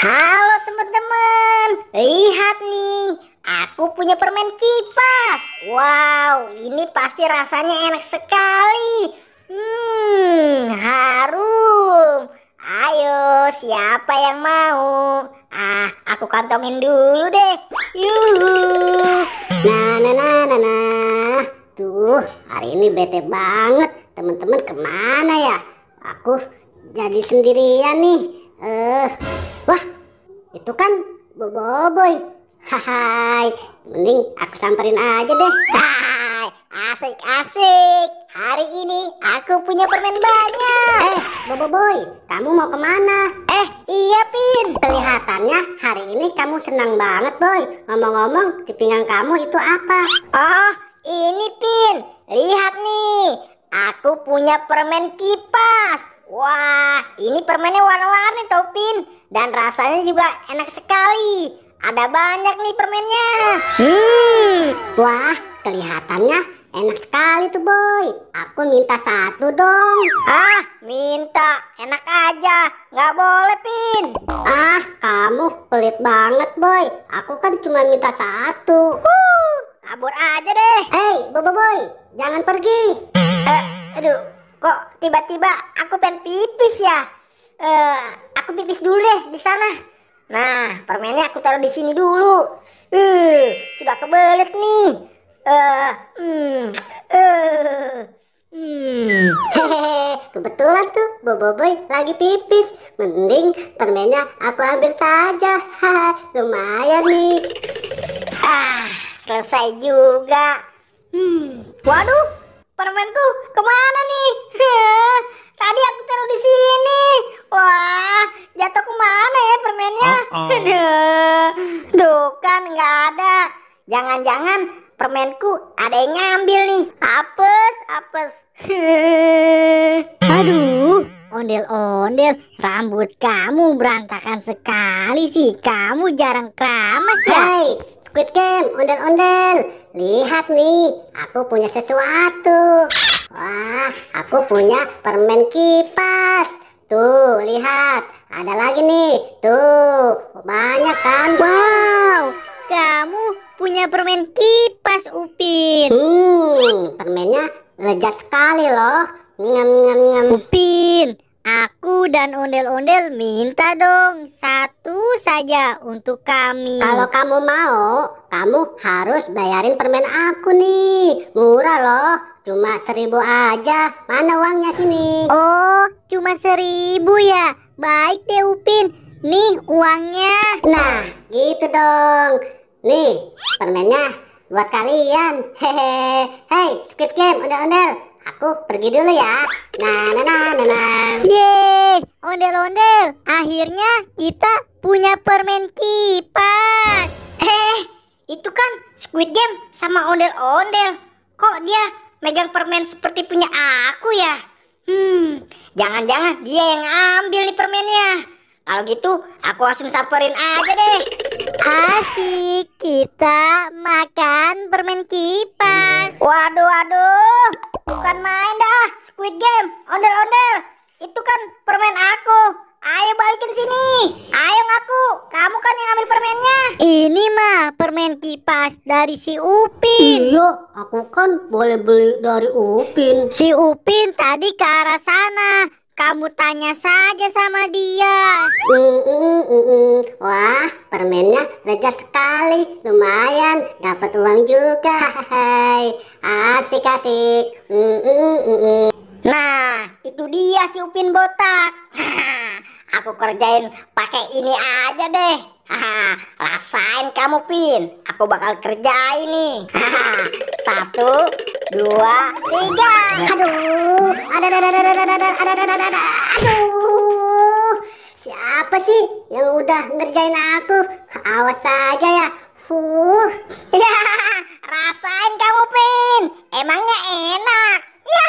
Halo teman-teman, lihat nih, aku punya permen kipas. Wow, ini pasti rasanya enak sekali. Harum. Ayo, siapa yang mau? Aku kantongin dulu deh. Yuhu. Nah. Tuh, hari ini bete banget. Teman-teman kemana ya? Aku jadi sendirian nih. Wah, itu kan Boboiboy. Hai, mending aku samperin aja deh. Hai, asik. Hari ini aku punya permen banyak. Boboiboy, kamu mau kemana? Iya Pin. Kelihatannya hari ini kamu senang banget Boy. Ngomong-ngomong, di pinggang kamu itu apa? Oh, ini Pin. Lihat nih, aku punya permen kipas. Wah, ini permennya warna-warni toh Pin. Dan rasanya juga enak sekali. Ada banyak nih permennya. Wah, kelihatannya enak sekali tuh Boy. Aku minta satu dong. Minta? Enak aja. Nggak boleh Pin. Kamu pelit banget Boy. Aku kan cuma minta satu. Kabur aja deh. Boboiboy, jangan pergi. Aduh, kok tiba-tiba aku pengen pipis ya? Aku pipis dulu deh di sana. Nah, permennya aku taruh di sini dulu. Sudah kebelet nih. Kebetulan tuh Boboiboy lagi pipis. Mending permennya aku ambil saja. Lumayan nih. Selesai juga. Waduh, permenku kemana nih? Tadi aku taruh di sini. Wah, jatuh kemana ya permennya? Tuh kan nggak ada. Jangan-jangan permenku ada yang ngambil nih. Apes. Aduh, ondel-ondel, rambut kamu berantakan sekali sih. Kamu jarang keramas ya? Hai, Squid Game, ondel-ondel. Lihat nih, aku punya sesuatu. Wah, aku punya permen kipas. Tuh, lihat. Ada lagi nih. Tuh, banyak kan? Wow, kamu punya permen kipas, Upin. Permennya lezat sekali loh. Ngam. Upin, aku dan ondel-ondel minta dong satu saja untuk kami. Kalau kamu mau, kamu harus bayarin permen aku nih. Murah loh, cuma 1.000 aja. Mana uangnya sini? Oh, cuma 1.000 ya. Baik deh Upin, nih uangnya. Nah, gitu dong. Nih, permennya buat kalian. Hei, Squid Game, ondel-ondel. Aku pergi dulu ya. Nah. Yeay, ondel-ondel. Akhirnya kita punya permen kipas. Itu kan Squid Game sama ondel-ondel. Kok dia megang permen seperti punya aku ya? Jangan-jangan dia yang ambil nih permennya. Kalau gitu aku langsung samperin aja deh. Asik, kita makan permen kipas. Waduh, bukan main dah Squid Game, ondel-ondel. Itu kan permen aku. Ayo balikin sini. Ayo ngaku, kamu kan yang ambil permennya. Ini mah permen kipas dari si Upin. Iya, aku kan boleh beli dari Upin. Si Upin tadi ke arah sana. Kamu tanya saja sama dia. Wah, permennya lezat sekali. Lumayan, dapat uang juga. Asik. Nah, itu dia si Upin botak. Aku kerjain pakai ini aja deh. Rasain kamu Pin. Aku bakal kerjain nih. 1, 2, 3. Aduh, aduh. Siapa sih yang udah ngerjain aku? Awas saja ya. Ya, rasain kamu Pin. Emangnya enak. Ya.